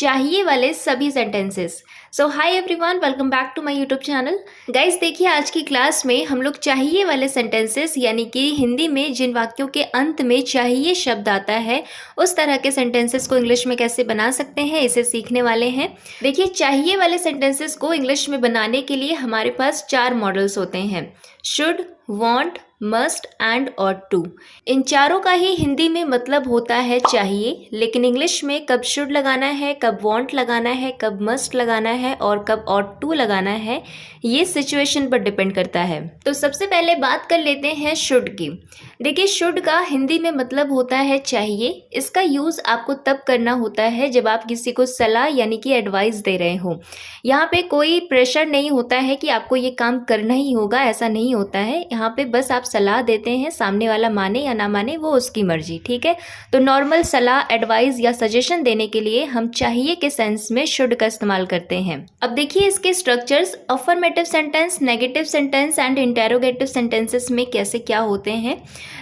चाहिए वाले सभी sentences. So hi everyone, welcome back to my YouTube channel. Guys देखिए, आज की क्लास में हम लोग चाहिए वाले सेंटेंसेस यानी कि हिंदी में जिन वाक्यों के अंत में चाहिए शब्द आता है उस तरह के सेंटेंसेस को इंग्लिश में कैसे बना सकते हैं इसे सीखने वाले हैं। देखिए, चाहिए वाले सेंटेंसेस को इंग्लिश में बनाने के लिए हमारे पास 4 मॉडल्स होते हैं: should, want, must and ought to. इन चारों का ही हिंदी में मतलब होता है चाहिए, लेकिन इंग्लिश में कब शुड लगाना है, कब वांट लगाना है, कब मस्ट लगाना है और कब ऑट टू लगाना है, ये सिचुएशन पर डिपेंड करता है। तो सबसे पहले बात कर लेते हैं शुड की। देखिए, शुड का हिंदी में मतलब होता है चाहिए। इसका यूज़ आपको तब करना होता है जब आप किसी को सलाह यानी कि एडवाइस दे रहे हो। यहाँ पे कोई प्रेशर नहीं होता है कि आपको ये काम करना ही होगा, ऐसा नहीं होता है। यहाँ पे बस आप सलाह देते हैं, सामने वाला माने या ना माने वो उसकी मर्जी, ठीक है। तो नॉर्मल सलाह, एडवाइस या सजेशन देने के लिए हम चाहिए के सेंस में शुड का इस्तेमाल करते हैं। अब देखिए इसके structures affirmative sentence, negative sentence and interrogative sentences में कैसे क्या होते हैं।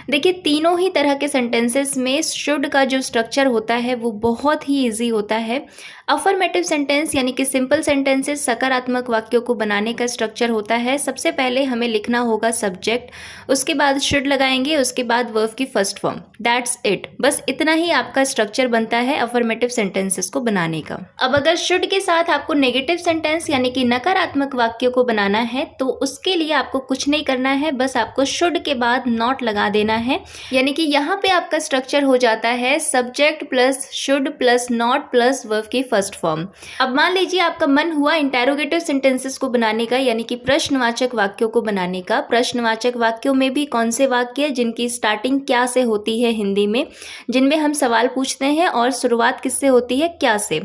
देखिए, तीनों ही तरह के सेंटेंसेस में शुड का जो स्ट्रक्चर होता है वो बहुत ही ईजी होता है। अफर्मेटिव सेंटेंस यानी कि सिंपल सेंटेंसेस, सकारात्मक वाक्यों को बनाने का स्ट्रक्चर होता है। सबसे पहले हमें लिखना होगा सब्जेक्ट, उसके बाद शुड लगाएंगे, उसके बाद वर्ब की फर्स्ट फॉर्म, दैट्स इट। बस इतना ही आपका स्ट्रक्चर बनता है अफर्मेटिव सेंटेंसेस को बनाने का। अब अगर शुड के साथ आपको नेगेटिव सेंटेंस यानी कि नकारात्मक वाक्यों को बनाना है तो उसके लिए आपको कुछ नहीं करना है, बस आपको शुड के बाद नॉट लगा देना है। यानी कि यहाँ पे आपका स्ट्रक्चर हो जाता है subject plus should plus not plus verb की फर्स्ट फॉर्म। अब मान लीजिए आपका मन हुआ इंटेरोगेटिव सेंटेंसेस को बनाने का यानी कि प्रश्नवाचक वाक्यों को बनाने का। प्रश्नवाचक वाक्यों में भी कौन से वाक्य जिनकी स्टार्टिंग क्या से होती है हिंदी में, जिनमें हम सवाल पूछते हैं और शुरुआत किससे होती है, क्या से।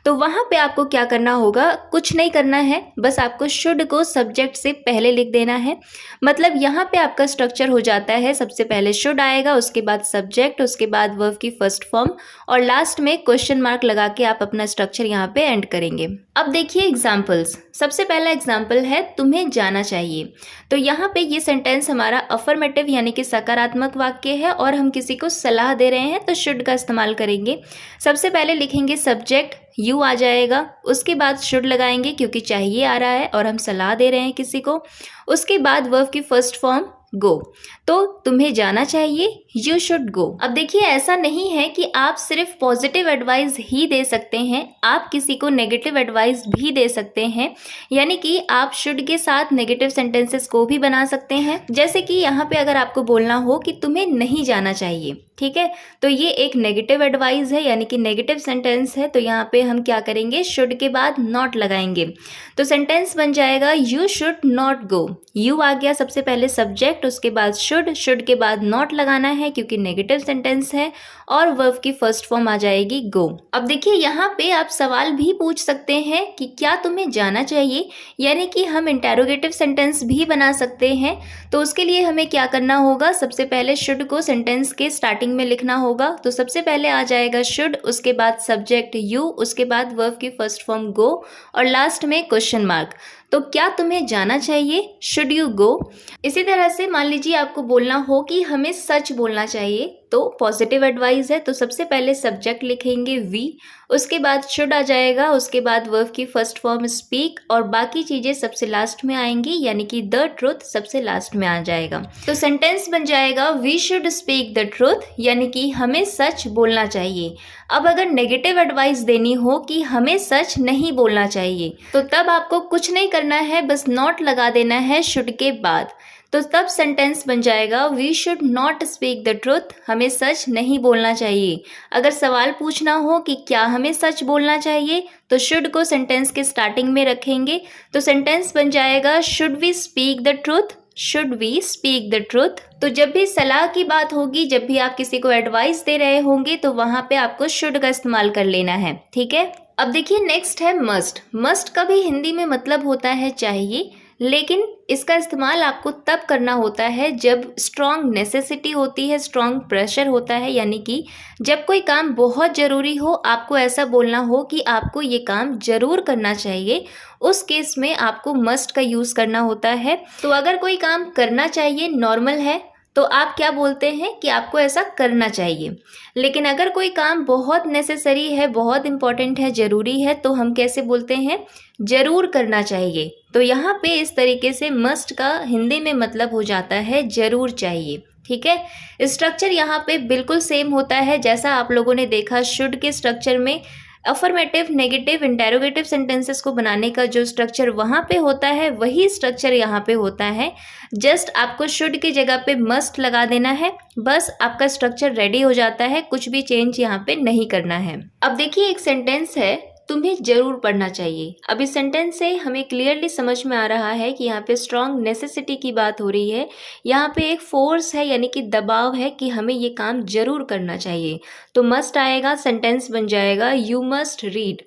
तो वहां पे आपको क्या करना होगा, कुछ नहीं करना है, बस आपको शुड को सब्जेक्ट से पहले लिख देना है। मतलब यहाँ पे आपका स्ट्रक्चर हो जाता है सबसे पहले शुड आएगा, उसके बाद सब्जेक्ट, उसके बाद वर्ब की फर्स्ट फॉर्म और लास्ट में क्वेश्चन मार्क लगा के आप अपना स्ट्रक्चर यहाँ पे एंड करेंगे। अब देखिए एग्जाम्पल्स। सबसे पहला एग्जाम्पल है तुम्हें जाना चाहिए। तो यहाँ पे ये सेंटेंस हमारा अफर्मेटिव यानी कि सकारात्मक वाक्य है और हम किसी को सलाह दे रहे हैं तो शुड का इस्तेमाल करेंगे। सबसे पहले लिखेंगे सब्जेक्ट, यू आ जाएगा, उसके बाद शुड लगाएंगे क्योंकि चाहिए आ रहा है और हम सलाह दे रहे हैं किसी को। उसके बाद वर्ब की फर्स्ट फॉर्म गो, तो तुम्हें जाना चाहिए, यू शुड गो। अब देखिए, ऐसा नहीं है कि आप सिर्फ पॉजिटिव एडवाइस ही दे सकते हैं, आप किसी को नेगेटिव एडवाइस भी दे सकते हैं। यानी कि आप शुड के साथ नेगेटिव सेंटेंसेस को भी बना सकते हैं। जैसे कि यहाँ पे अगर आपको बोलना हो कि तुम्हें नहीं जाना चाहिए, ठीक है, तो ये एक नेगेटिव एडवाइस है यानी कि नेगेटिव सेंटेंस है। तो यहाँ पे हम क्या करेंगे, शुड के बाद नॉट लगाएंगे, तो सेंटेंस बन जाएगा you should not go. You आ गया सबसे पहले सब्जेक्ट, उसके बाद शुड, शुड के बाद नॉट लगाना है क्योंकि नेगेटिव सेंटेंस है और वर्ब की फर्स्ट फॉर्म आ जाएगी गो। अब देखिए, यहाँ पे आप सवाल भी पूछ सकते हैं कि क्या तुम्हें जाना चाहिए, यानी कि हम इंटेरोगेटिव सेंटेंस भी बना सकते हैं। तो उसके लिए हमें क्या करना होगा, सबसे पहले शुड को सेंटेंस के स्टार्टिंग में लिखना होगा। तो सबसे पहले आ जाएगा शुड, उसके बाद सब्जेक्ट यू, उसके बाद वर्ब की फर्स्ट फॉर्म गो और लास्ट में क्वेश्चन मार्क। तो क्या तुम्हें जाना चाहिए, शुड यू गो। इसी तरह से मान लीजिए आपको बोलना हो कि हमें सच बोलना चाहिए, तो पॉजिटिव एडवाइस है, तो सबसे पहले सब्जेक्ट लिखेंगे वी, उसके बाद शुड आ जाएगा, उसके बाद वर्ब की फर्स्ट फॉर्म स्पीक और बाकी चीजें सबसे लास्ट में आएंगी, यानी कि द ट्रुथ सबसे लास्ट में आ जाएगा। तो सेंटेंस बन जाएगा we should speak the truth, यानी कि हमें सच बोलना चाहिए। अब अगर नेगेटिव एडवाइस देनी हो कि हमें सच नहीं बोलना चाहिए, तो तब आपको कुछ नहीं करना है, बस नॉट लगा देना है शुड के बाद। तो तब सेंटेंस बन जाएगा we should not speak the truth, हमें सच नहीं बोलना चाहिए। अगर सवाल पूछना हो कि क्या हमें सच बोलना चाहिए, तो शुड को सेंटेंस के स्टार्टिंग में रखेंगे, तो सेंटेंस बन जाएगा should we speak the truth, should we speak the truth. तो जब भी सलाह की बात होगी, जब भी आप किसी को एडवाइस दे रहे होंगे, तो वहां पे आपको शुड का इस्तेमाल कर लेना है, ठीक है। अब देखिए नेक्स्ट है मस्ट। मस्ट का भी हिंदी में मतलब होता है चाहिए, लेकिन इसका इस्तेमाल आपको तब करना होता है जब स्ट्रॉन्ग नेसेसिटी होती है, स्ट्रॉन्ग प्रेशर होता है, यानी कि जब कोई काम बहुत ज़रूरी हो, आपको ऐसा बोलना हो कि आपको ये काम ज़रूर करना चाहिए, उस केस में आपको मस्ट का यूज़ करना होता है। तो अगर कोई काम करना चाहिए नॉर्मल है, तो आप क्या बोलते हैं कि आपको ऐसा करना चाहिए। लेकिन अगर कोई काम बहुत नेसेसरी है, बहुत इंपॉर्टेंट है, ज़रूरी है, तो हम कैसे बोलते हैं, ज़रूर करना चाहिए। तो यहाँ पे इस तरीके से मस्ट का हिंदी में मतलब हो जाता है ज़रूर चाहिए। ठीक है, स्ट्रक्चर यहाँ पे बिल्कुल सेम होता है जैसा आप लोगों ने देखा शुड के स्ट्रक्चर में। अफर्मेटिव, नेगेटिव, इंटेरोगेटिव सेंटेंसेस को बनाने का जो स्ट्रक्चर वहाँ पे होता है वही स्ट्रक्चर यहाँ पे होता है। जस्ट आपको शुड की जगह पे मस्ट लगा देना है, बस आपका स्ट्रक्चर रेडी हो जाता है, कुछ भी चेंज यहाँ पे नहीं करना है। अब देखिए एक सेंटेंस है, तुम्हें जरूर पढ़ना चाहिए। अब इस सेंटेंस से हमें क्लियरली समझ में आ रहा है कि यहाँ पे स्ट्रॉन्ग नेसेसिटी की बात हो रही है। यहाँ पे एक फोर्स है, यानी कि दबाव है कि हमें ये काम जरूर करना चाहिए। तो मस्ट आएगा, सेंटेंस बन जाएगा यू मस्ट रीड।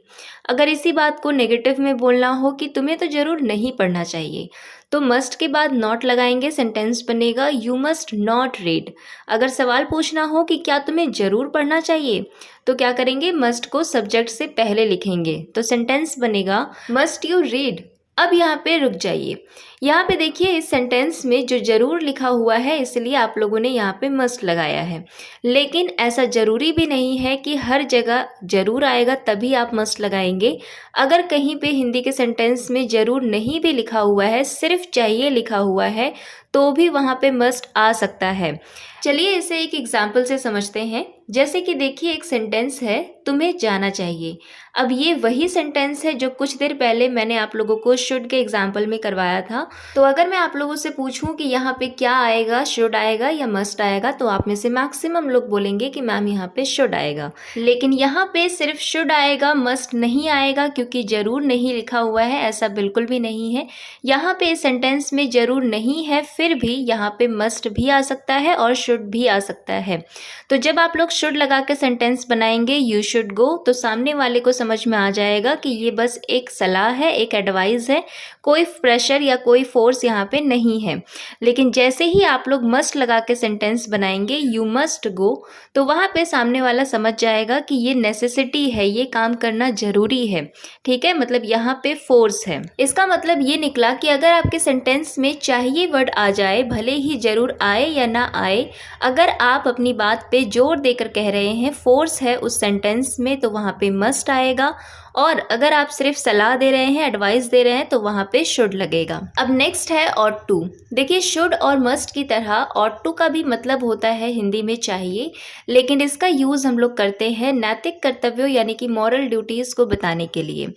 अगर इसी बात को नेगेटिव में बोलना हो कि तुम्हें तो जरूर नहीं पढ़ना चाहिए, तो मस्ट के बाद नॉट लगाएंगे, सेंटेंस बनेगा यू मस्ट नॉट रीड। अगर सवाल पूछना हो कि क्या तुम्हें जरूर पढ़ना चाहिए, तो क्या करेंगे, मस्ट को सब्जेक्ट से पहले लिखेंगे, तो सेंटेंस बनेगा मस्ट यू रीड। अब यहाँ पे रुक जाइए, यहाँ पे देखिए इस सेंटेंस में जो जरूर लिखा हुआ है इसलिए आप लोगों ने यहाँ पे मस्ट लगाया है। लेकिन ऐसा जरूरी भी नहीं है कि हर जगह जरूर आएगा तभी आप मस्ट लगाएंगे। अगर कहीं पे हिंदी के सेंटेंस में जरूर नहीं भी लिखा हुआ है, सिर्फ चाहिए लिखा हुआ है, तो भी वहाँ पे मस्ट आ सकता है। चलिए इसे एक एग्जाम्पल से समझते हैं। जैसे कि देखिए एक सेंटेंस है, तुम्हें जाना चाहिए। अब ये वही सेंटेंस है जो कुछ देर पहले मैंने आप लोगों को शुड के एग्जाम्पल में करवाया था। तो अगर मैं आप लोगों से पूछूं कि यहाँ पे क्या आएगा, शुड आएगा या मस्ट आएगा, तो आप में से मैक्सिमम लोग बोलेंगे कि मैम यहाँ पे शुड आएगा। लेकिन यहाँ पे सिर्फ शुड आएगा, मस्ट नहीं आएगा, क्योंकि जरूर नहीं लिखा हुआ है, ऐसा बिल्कुल भी नहीं है। यहाँ पे सेंटेंस में जरूर नहीं है, फिर भी यहाँ पे मस्ट भी आ सकता है और शुड भी आ सकता है। तो जब आप लोग शुड लगा के सेंटेंस बनाएंगे यू शुड गो, तो सामने वाले को समझ में आ जाएगा कि ये बस एक सलाह है, एक एडवाइस है, कोई प्रेशर या कोई फोर्स यहाँ पे नहीं है। लेकिन जैसे ही आप लोग मस्ट लगा के सेंटेंस बनाएंगे यू मस्ट गो, तो वहाँ पे सामने वाला समझ जाएगा कि ये नेसेसिटी है, ये काम करना जरूरी है। ठीक है, मतलब यहाँ पे फोर्स है। इसका मतलब ये निकला कि अगर आपके सेंटेंस में चाहिए वर्ड आ जाए, भले ही जरूर आए या ना आए, अगर आप अपनी बात पे जोर देकर कह रहे हैं, फोर्स है उस सेंटेंस में, तो वहाँ पे मस्ट आएगा। और अगर आप सिर्फ सलाह दे रहे हैं, एडवाइस दे रहे हैं, तो वहाँ पे शुड लगेगा। अब नेक्स्ट है ऑट टू। देखिए शुड और मस्ट की तरह ऑट टू का भी मतलब होता है हिंदी में चाहिए, लेकिन इसका यूज़ हम लोग करते हैं नैतिक कर्तव्यों यानी कि मॉरल ड्यूटीज़ को बताने के लिए।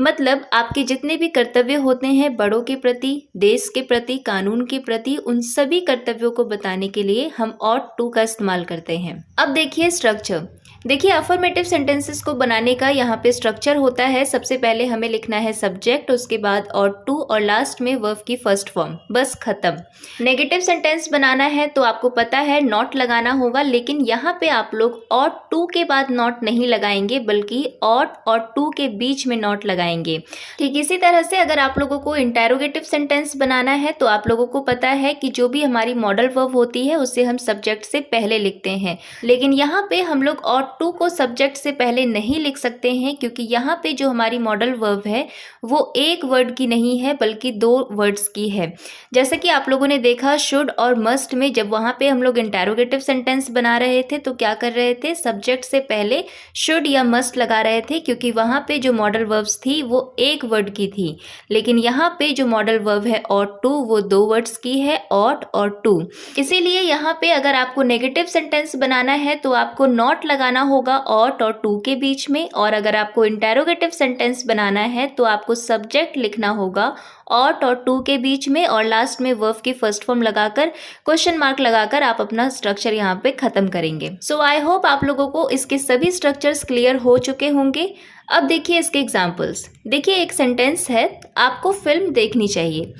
मतलब आपके जितने भी कर्तव्य होते हैं बड़ों के प्रति, देश के प्रति, कानून के प्रति, उन सभी कर्तव्यों को बताने के लिए हम ऑट टू का इस्तेमाल करते हैं। अब देखिए स्ट्रक्चर। देखिए अफर्मेटिव सेंटेंसेस को बनाने का यहाँ पे स्ट्रक्चर होता है। सबसे पहले हमें लिखना है सब्जेक्ट, उसके बाद ऑट टू और लास्ट में वर्ब की फर्स्ट फॉर्म, बस खत्म। नेगेटिव सेंटेंस बनाना है तो आपको पता है नॉट लगाना होगा, लेकिन यहाँ पे आप लोग ऑट टू के बाद नॉट नहीं लगाएंगे, बल्कि ऑट और टू के बीच में नॉट लगाएंगे। ठीक इसी तरह से अगर आप लोगों को इंटेरोगेटिव सेंटेंस बनाना है तो आप लोगों को पता है कि जो भी हमारी मॉडल वर्ब होती है उसे हम सब्जेक्ट से पहले लिखते हैं, लेकिन यहाँ पे हम लोग ऑट टू को सब्जेक्ट से पहले नहीं लिख सकते हैं, क्योंकि यहाँ पे जो हमारी मॉडल वर्ब है वो एक वर्ड की नहीं है बल्कि दो वर्ड्स की है। जैसे कि आप लोगों ने देखा शुड और मस्ट में, जब वहाँ पे हम लोग इंटेरोगेटिव सेंटेंस बना रहे थे तो क्या कर रहे थे, सब्जेक्ट से पहले शुड या मस्ट लगा रहे थे, क्योंकि वहाँ पे जो मॉडल वर्ब्स थी वो एक वर्ड की थी। लेकिन यहाँ पे जो मॉडल वर्ब है ऑट टू, वो दो वर्ड्स की है, ऑट और टू। इसीलिए यहाँ पे अगर आपको नेगेटिव सेंटेंस बनाना है तो आपको नॉट लगाना होगा ऑट और टू के बीच में, और अगर आपको इंटेरोगेटिव सेंटेंस बनाना है तो आपको सब्जेक्ट लिखना होगा ऑट और टू के बीच में, और लास्ट में वर्ब की फर्स्ट फॉर्म लगाकर क्वेश्चन मार्क लगाकर आप अपना स्ट्रक्चर यहाँ पे खत्म करेंगे। सो आई होप आप लोगों को इसके सभी स्ट्रक्चर्स क्लियर हो चुके होंगे। अब देखिए इसके एग्जाम्पल्स। देखिए एक सेंटेंस है, आपको फिल्म देखनी चाहिए।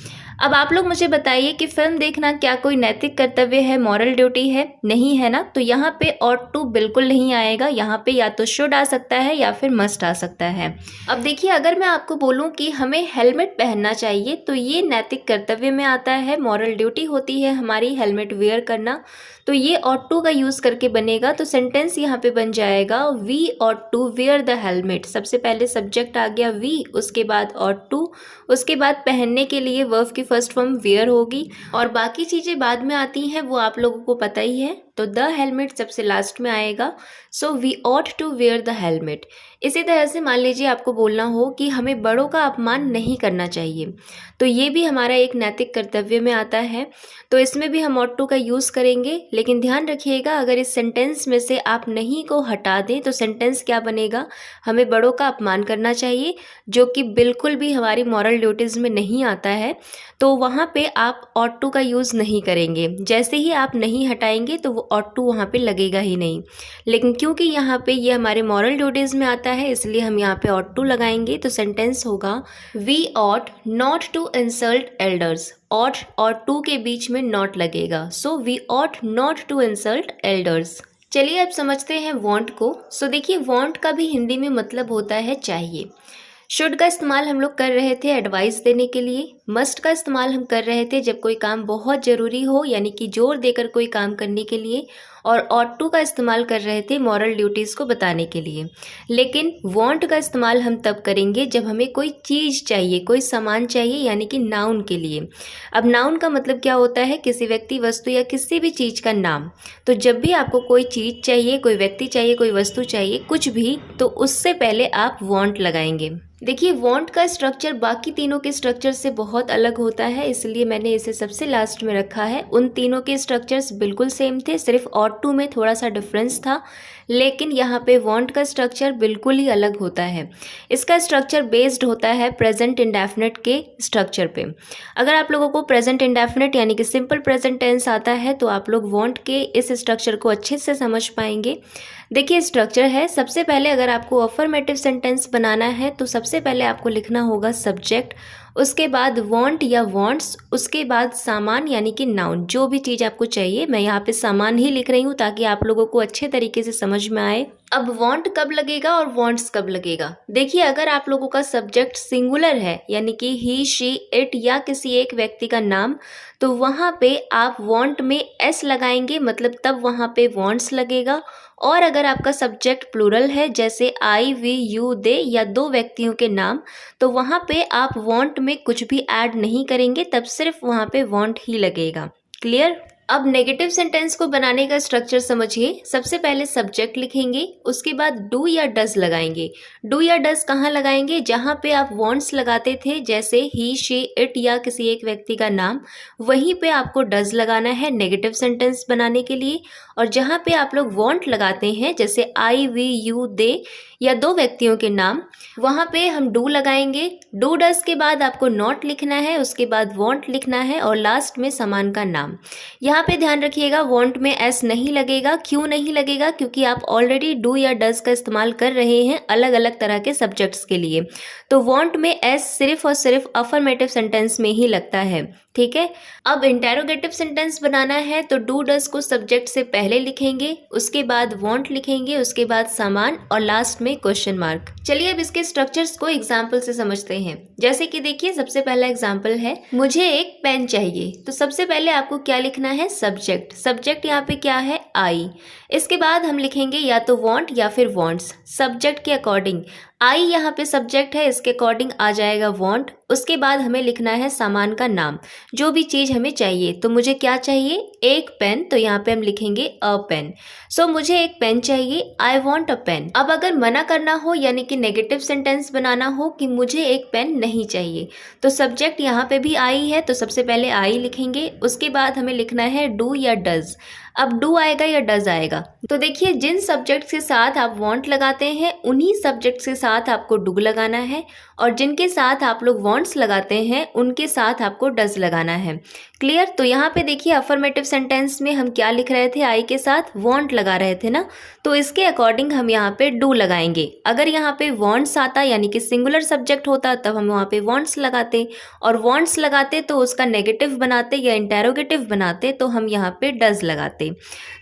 अब आप लोग मुझे बताइए कि फिल्म देखना क्या कोई नैतिक कर्तव्य है, मॉरल ड्यूटी है? नहीं है ना। तो यहाँ पे ऑट टू बिल्कुल नहीं आएगा, यहाँ पे या तो शुड आ सकता है या फिर मस्ट आ सकता है। अब देखिए अगर मैं आपको बोलूँ कि हमें हेलमेट पहनना चाहिए, तो ये नैतिक कर्तव्य में आता है, मॉरल ड्यूटी होती है हमारी हेलमेट वेयर करना, तो ये ऑट टू का यूज़ करके बनेगा। तो सेंटेंस यहाँ पे बन जाएगा we ought to wear the helmets. सबसे पहले सब्जेक्ट आ गया वी, उसके बाद ought to, उसके बाद पहनने के लिए वर्ब की फर्स्ट फॉर्म वेयर होगी और बाकी चीज़ें बाद में आती हैं, वो आप लोगों को पता ही है। तो द हेलमेट सबसे लास्ट में आएगा। So we ought to wear the helmet. इसी तरह से मान लीजिए आपको बोलना हो कि हमें बड़ों का अपमान नहीं करना चाहिए, तो ये भी हमारा एक नैतिक कर्तव्य में आता है। तो इसमें भी हम ought to का यूज़ करेंगे, लेकिन ध्यान रखिएगा अगर इस सेंटेंस में से आप नहीं को हटा दें तो सेंटेंस क्या बनेगा, हमें बड़ों का अपमान करना चाहिए, जो कि बिल्कुल भी हमारी मॉरल ड्यूटीज़ में नहीं आता है। तो वहाँ पे आप ought to का यूज़ नहीं करेंगे। जैसे ही आप नहीं हटाएंगे तो वो ought to वहाँ पे लगेगा ही नहीं। लेकिन क्योंकि यहाँ पे ये हमारे मॉरल ड्यूटीज़ में आता है, इसलिए हम यहाँ पे ought to लगाएंगे। तो सेंटेंस होगा we ought not to insult elders। ought और to के बीच में not लगेगा। So we ought not to insult elders। चलिए अब समझते हैं want को। सो देखिए want का भी हिंदी में मतलब होता है चाहिए। शुड का इस्तेमाल हम लोग कर रहे थे एडवाइस देने के लिए। मस्ट का इस्तेमाल हम कर रहे थे जब कोई काम बहुत ज़रूरी हो, यानी कि जोर देकर कोई काम करने के लिए। और ought to का इस्तेमाल कर रहे थे मॉरल ड्यूटीज़ को बताने के लिए। लेकिन want का इस्तेमाल हम तब करेंगे जब हमें कोई चीज़ चाहिए, कोई सामान चाहिए, यानी कि नाउन के लिए। अब नाउन का मतलब क्या होता है, किसी व्यक्ति, वस्तु या किसी भी चीज़ का नाम। तो जब भी आपको कोई चीज़ चाहिए, कोई व्यक्ति चाहिए, कोई वस्तु चाहिए, कुछ भी, तो उससे पहले आप want लगाएंगे। देखिए want का स्ट्रक्चर बाकी तीनों के स्ट्रक्चर से बहुत अलग होता है, इसलिए मैंने इसे सबसे लास्ट में रखा है। उन तीनों के स्ट्रक्चर्स बिल्कुल सेम थे, सिर्फ ought to में थोड़ा सा डिफरेंस था, लेकिन यहाँ पे want का स्ट्रक्चर बिल्कुल ही अलग होता है। इसका स्ट्रक्चर बेस्ड होता है प्रेजेंट इंडेफिनिट के स्ट्रक्चर पे। अगर आप लोगों को प्रेजेंट इंडेफिनिट यानी कि सिंपल प्रेजेंट टेंस आता है तो आप लोग want के इस स्ट्रक्चर को अच्छे से समझ पाएंगे। देखिए स्ट्रक्चर है, सबसे पहले अगर आपको अफर्मेटिव सेंटेंस बनाना है तो सबसे पहले आपको लिखना होगा सब्जेक्ट, उसके बाद want या wants, उसके बाद सामान यानी कि नाउन, जो भी चीज़ आपको चाहिए। मैं यहाँ पे सामान ही लिख रही हूँ ताकि आप लोगों को अच्छे तरीके से समझ में आए। अब want कब लगेगा और wants कब लगेगा। देखिए अगर आप लोगों का सब्जेक्ट सिंगुलर है, यानी कि ही, शी, इट या किसी एक व्यक्ति का नाम, तो वहाँ पे आप want में s लगाएंगे, मतलब तब वहाँ पे wants लगेगा। और अगर आपका सब्जेक्ट प्लूरल है, जैसे आई, वी, यू, दे या दो व्यक्तियों के नाम, तो वहाँ पे आप want में कुछ भी ऐड नहीं करेंगे, तब सिर्फ वहाँ पे want ही लगेगा। क्लियर। अब नेगेटिव सेंटेंस को बनाने का स्ट्रक्चर समझिए। सबसे पहले सब्जेक्ट लिखेंगे, उसके बाद डू या डज लगाएंगे। डू या डज कहाँ लगाएंगे, जहाँ पे आप वॉन्ट्स लगाते थे, जैसे ही, शी, इट या किसी एक व्यक्ति का नाम, वहीं पे आपको डज लगाना है नेगेटिव सेंटेंस बनाने के लिए। और जहाँ पे आप लोग वॉन्ट लगाते हैं, जैसे आई, वी, यू, दे या दो व्यक्तियों के नाम, वहाँ पे हम डू लगाएंगे। डू डज के बाद आपको नॉट लिखना है, उसके बाद वॉन्ट लिखना है और लास्ट में सामान का नाम। यहाँ पे ध्यान रखिएगा वॉन्ट में एस नहीं लगेगा। क्यों नहीं लगेगा, क्योंकि आप ऑलरेडी डू या डज का इस्तेमाल कर रहे हैं अलग अलग तरह के सब्जेक्ट्स के लिए। तो वॉन्ट में एस सिर्फ और सिर्फ अफर्मेटिव सेंटेंस में ही लगता है। ठीक है। अब इंटेरोगेटिव सेंटेंस बनाना है तो डू डज को सब्जेक्ट से पहले लिखेंगे, उसके बाद वॉन्ट लिखेंगे, उसके बाद सामान और लास्ट में क्वेश्चन मार्क। चलिए अब इसके स्ट्रक्चर्स को एग्जाम्पल से समझते हैं। जैसे कि देखिए सबसे पहला एग्जाम्पल है, मुझे एक पेन चाहिए। तो सबसे पहले आपको क्या लिखना है, सब्जेक्ट। सब्जेक्ट यहाँ पे क्या है, आई। इसके बाद हम लिखेंगे या तो वॉन्ट या फिर वॉन्ट्स, सब्जेक्ट के अकॉर्डिंग। आई यहाँ पे सब्जेक्ट है, इसके अकॉर्डिंग आ जाएगा वॉन्ट। उसके बाद हमें लिखना है सामान का नाम, जो भी चीज़ हमें चाहिए। तो मुझे क्या चाहिए, एक पेन, तो यहाँ पे हम लिखेंगे अ पेन। सो मुझे एक पेन चाहिए, आई वॉन्ट अ पेन। अब अगर मना करना हो यानी कि नेगेटिव सेंटेंस बनाना हो कि मुझे एक पेन नहीं चाहिए, तो सब्जेक्ट यहाँ पे भी आई है, तो सबसे पहले आई लिखेंगे। उसके बाद हमें लिखना है डू या डज। अब डू आएगा या डज आएगा, तो देखिए जिन सब्जेक्ट्स के साथ आप वॉन्ट लगाते हैं उन्हीं सब्जेक्ट्स के साथ आपको डू लगाना है, और जिनके साथ आप लोग वॉन्ट्स लगाते हैं उनके साथ आपको डज लगाना है। क्लियर। तो यहाँ पे देखिए अफर्मेटिव सेंटेंस में हम क्या लिख रहे थे, आई के साथ वॉन्ट लगा रहे थे ना, तो इसके अकॉर्डिंग हम यहाँ पे डू लगाएंगे। अगर यहाँ पे वॉन्ट्स आता यानी कि सिंगुलर सब्जेक्ट होता तब हम वहाँ पे वॉन्ट्स लगाते, और वॉन्ट्स लगाते तो उसका नेगेटिव बनाते या इंटेरोगेटिव बनाते, तो हम यहाँ पे डज लगाते।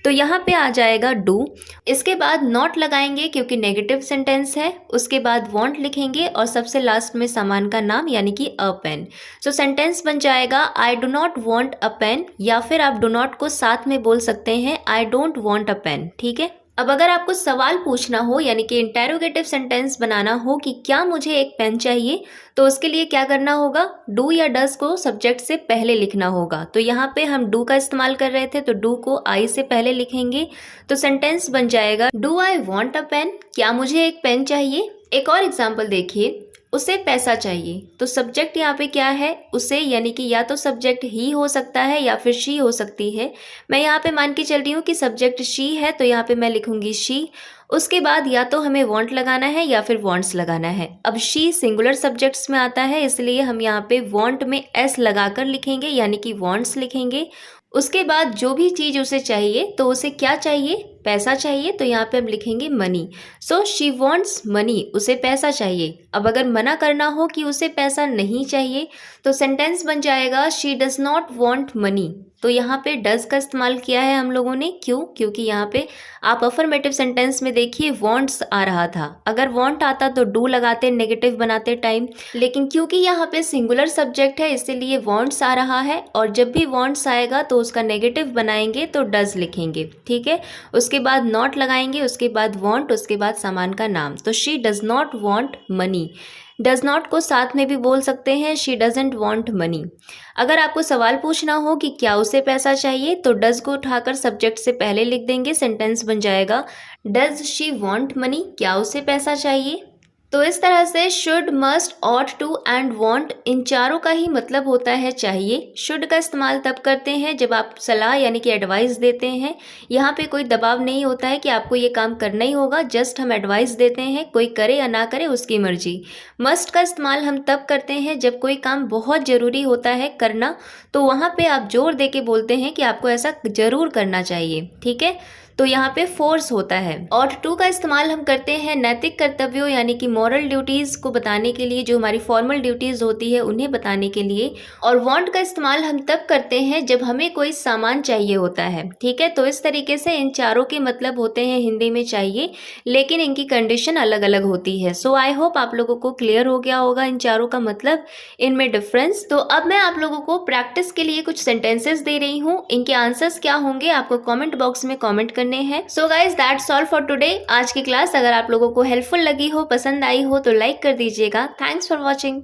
तो यहाँ पे आ जाएगा डू। इसके बाद नॉट लगाएंगे क्योंकि नेगेटिव सेंटेंस है, उसके बाद वॉन्ट लिखेंगे और सबसे लास्ट में सामान का नाम यानी कि अ पेन। सो सेंटेंस बन जाएगा I do not want a pen, या फिर आप डू नॉट को साथ में बोल सकते हैं I don't want a pen. ठीक है। अब अगर आपको सवाल पूछना हो यानी कि इंटेरोगेटिव सेंटेंस बनाना हो कि क्या मुझे एक पेन चाहिए, तो उसके लिए क्या करना होगा, डू या डज को सब्जेक्ट से पहले लिखना होगा। तो यहाँ पे हम डू का इस्तेमाल कर रहे थे, तो डू को आई से पहले लिखेंगे तो सेंटेंस बन जाएगा do I want a pen, क्या मुझे एक पेन चाहिए। एक और एग्जाम्पल देखिए, उसे पैसा चाहिए, तो सब्जेक्ट यहाँ पे क्या है, उसे, यानी कि या तो सब्जेक्ट ही हो सकता है या फिर शी हो सकती है। मैं यहाँ पे मान के चल रही हूँ कि सब्जेक्ट शी है, तो यहाँ पे मैं लिखूंगी शी। उसके बाद या तो हमें वांट लगाना है या फिर वांट्स लगाना है। अब शी सिंगुलर सब्जेक्ट्स में आता है, इसलिए हम यहाँ पे वांट में एस लगाकर लिखेंगे यानी कि वांट्स लिखेंगे। उसके बाद जो भी चीज़ उसे चाहिए, तो उसे क्या चाहिए, पैसा चाहिए, तो यहाँ पे हम लिखेंगे money. So she wants money, उसे पैसा चाहिए। अब अगर मना करना हो कि उसे पैसा नहीं चाहिए, तो सेंटेंस बन जाएगा she does not want money. तो यहाँ पे डज का इस्तेमाल किया है हम लोगों ने, क्यों, क्योंकि यहाँ पे आप अफर्मेटिव सेंटेंस में देखिए वॉन्ट्स आ रहा था। अगर वॉन्ट आता तो डू लगाते नेगेटिव बनाते टाइम, लेकिन क्योंकि यहाँ पे सिंगुलर सब्जेक्ट है इसीलिए वॉन्ट्स आ रहा है, और जब भी वॉन्ट्स आएगा तो उसका नेगेटिव बनाएंगे तो डज लिखेंगे, ठीक है। उसके बाद नॉट लगाएंगे, उसके बाद वॉन्ट, उसके बाद सामान का नाम। तो she does not want money, does not को साथ में भी बोल सकते हैं, शी डजेंट वॉन्ट मनी। अगर आपको सवाल पूछना हो कि क्या उसे पैसा चाहिए, तो डज को उठाकर सब्जेक्ट से पहले लिख देंगे, सेंटेंस बन जाएगा डज शी वॉन्ट मनी, क्या उसे पैसा चाहिए। तो इस तरह से should, must, ought to and want, इन चारों का ही मतलब होता है चाहिए। शुड का इस्तेमाल तब करते हैं जब आप सलाह यानी कि एडवाइस देते हैं। यहाँ पे कोई दबाव नहीं होता है कि आपको ये काम करना ही होगा, जस्ट हम एडवाइस देते हैं, कोई करे या ना करे उसकी मर्जी। मस्ट का इस्तेमाल हम तब करते हैं जब कोई काम बहुत ज़रूरी होता है करना, तो वहाँ पे आप जोर दे के बोलते हैं कि आपको ऐसा ज़रूर करना चाहिए, ठीक है। तो यहाँ पे फोर्स होता है। ऑट टू का इस्तेमाल हम करते हैं नैतिक कर्तव्यों यानी कि मॉरल ड्यूटीज को बताने के लिए, जो हमारी फॉर्मल ड्यूटीज होती है उन्हें बताने के लिए। और वांट का इस्तेमाल हम तब करते हैं जब हमें कोई सामान चाहिए होता है, ठीक है। तो इस तरीके से इन चारों के मतलब होते हैं हिंदी में चाहिए, लेकिन इनकी कंडीशन अलग अलग होती है। सो आई होप आप लोगों को क्लियर हो गया होगा इन चारों का मतलब, इनमें डिफरेंस। तो अब मैं आप लोगों को प्रैक्टिस के लिए कुछ सेंटेंसेस दे रही हूँ, इनके आंसर्स क्या होंगे आपको कॉमेंट बॉक्स में कॉमेंट करने हैं। So guys that's all for today. आज की क्लास अगर आप लोगों को हेल्पफुल लगी हो, पसंद आई हो, तो लाइक कर दीजिएगा। Thanks for watching.